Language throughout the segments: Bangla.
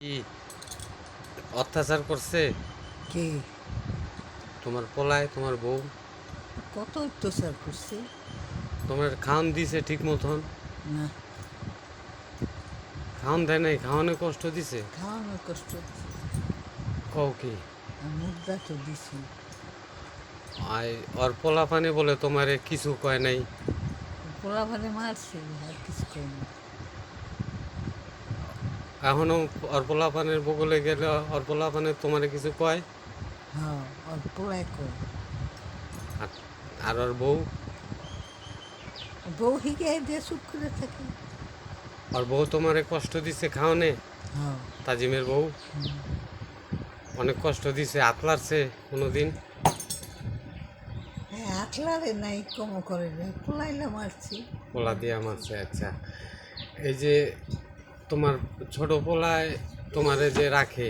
কি অত্যাচার করছে কে? তোমার পোলায়, তোমার বউ? কত অত্যাচার করছে? তোমার খাওয়ান দিছে ঠিক মতন? না, খাওয়ান দেয় নাই, খাওয়ানো কষ্ট দিছে? খাওয়ানোর কষ্ট। কও কি? আর মুদ্রা তো দিছি। আই ওর পোলা পানি বলে তোমারে কিছু কয় নাই? পোলা ভালে মারছে, আর কিছু করেনি। এখনো ওর পোলা পানের বগলে গেলে ওর পোলা পানে তোমারে কিছু কয়? হ্যাঁ, আর পোলাই কর। আর আর ওর বউ? বউ হিগে দিয়ে চুপ করে থাকে। ওর বউ তোমারে কষ্ট দিছে খাওয়ানে? হ্যাঁ। তাজিমের বউ অনেক কষ্ট দিছে, আতলারছে কোনোদিন? হ্যাঁ, আটলারে নাই, কম করে নাই, পোলাইলে মারছি। পোলা দিয়া মারছে, আচ্ছা। এই যে তোমার ছোট পোলায় তোমারে যে রাখে,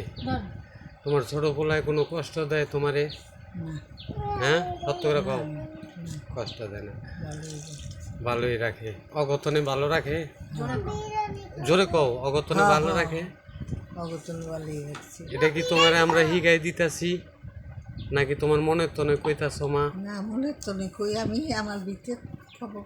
তোমার ছোট পোলায় কোনো কষ্ট দেয় তোমারে? না, হ্যাঁ, সত্য করে না, কও। না, কষ্ট দেয় না, ভালোই রাখছে। ভালোই রাখে। অগতনে ভালো রাখে? জোরে কও, অগতনে হ্যাঁ, ভালো হ্যাঁ, রাখে? অগতন ভালোই রাখছে। এটা কি তোমারে আমরা হিগাই দিতাছি নাকি তোমার মনের তনে কইতাছ মা? না, মনের তো নেই, কই আমি আমার ভিতরে খবর।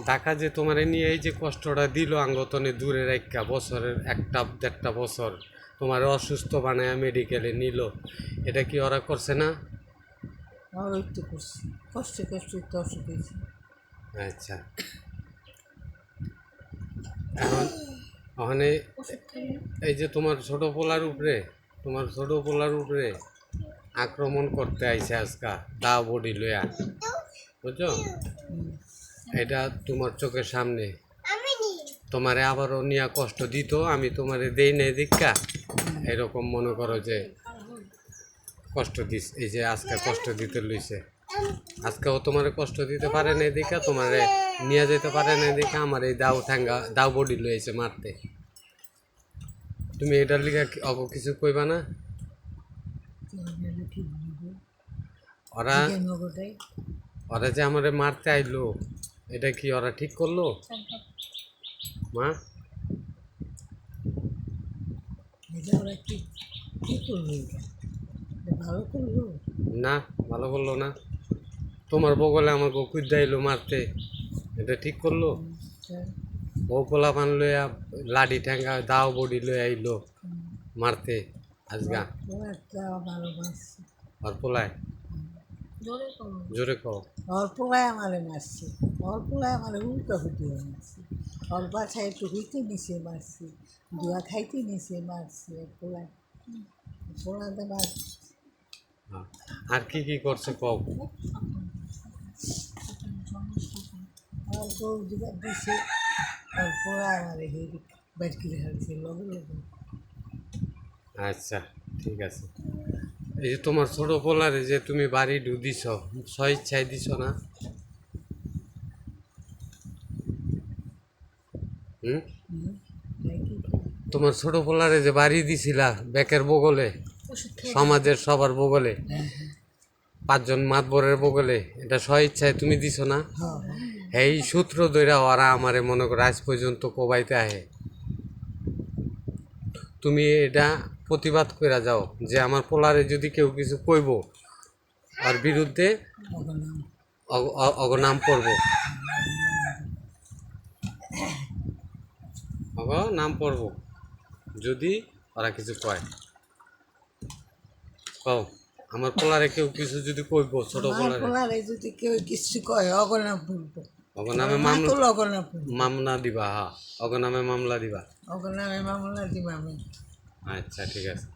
ঢাকা যে তোমারে নিয়ে এই যে কষ্টটা দিল আঙ্গতনে দূরে রাখা, বছরের একটা দেড়টা বছর তোমার অসুস্থ বানায় মেডিকেলে নিল, এটা কি ওরা করছে না? আর একটু করছি, কষ্টে কষ্টে একটু অসুখ হয়েছে। আচ্ছা, এখন ওখানে এই যে তোমার ছোট পোলার উপরে, তোমার ছোট পোলার উপরে আক্রমণ করতে আইছে আজকা, দা বডি লইয়া, বুঝছো? এটা তোমার চোখের সামনে। তোমারে আবারও নিয়ে কষ্ট দিত, আমি তোমারে দেই নাই দীক্ষা, এরকম মনে করো যে কষ্ট দিস, এই যে আজকে কষ্ট দিতে লইছে। আজকেও তোমারে কষ্ট দিতে পারে নাই দীক্ষা, তোমারে নিয়ে যেতে পারে নাই দীক্ষা আমার এই দাও ঠ্যাঙ্গা দাও বডি লইছে মারতে। তুমি এটার লিগা অগ কিছু কইবা না? ওরা ওরা যে আমারে মারতে আইলো, এটা কি ওরা ঠিক করলো মা? ওরা কি কি করলো? ভালো করলো না, ভালো করলো না। তোমার বগলে আমার কুকুর দাইলো মারতে, এটা ঠিক করলো? বউ পোলা পান লইয়া লাডি ঠ্যাঙ্গা দাও বডি লই আইলো মারতে আজগা। ভালোবাসছে। আর পোলায় জোরে কও। অল্পলায় আমারে মারছে, অল্পলায় আমারে উল্টো ফুটিয়ে মারছে। অল্প বাছায় একটু হইতে নিচে মারছি, ধোয়া খাইতে নিচে মারছি। পোলায় পোলাতে মারছি। হ্যাঁ। আর কি কি করছে কও? অল্প দিছে, অল্পলায় আমারে হেরি বাইর করে হারছে লগে লগে। আচ্ছা, ঠিক আছে। এই যে তোমার ছোট পোলারে যে তুমি বাড়ি দিছ, স্বইচ্ছায় দিছ না? হুম? তোমার ছোট পোলারে যে বাড়ি দিছিলা ব্যাকের বগলে, সমাজের সবার বগলে, 5 জন মাতবরের বগলে, এটা স্বইচ্ছায় তুমি দিছ না? এই সূত্র ধইরা ওরা আমারে মনে করো আজ পর্যন্ত কোবাইতে আহে। তুমি এটা প্রতিবাদ কইরা যাও যে আমার পোলারে যদি কেউ কিছু কইব আর বিরুদ্ধে অগনাম পড়ব, অগ নাম পড়ব যদি ওরা কিছু কয়। কও, আমার পোলারে কেউ কিছু যদি কইব, ছোট পোলারে যদি কেউ কিছু কয় অগনাম পড়বো, অগনামে মামলা দিবা? হ্যাঁ, অগনামে মামলা দিবা। অগনামে মামলা দিবা আমি। আচ্ছা, ঠিক আছে।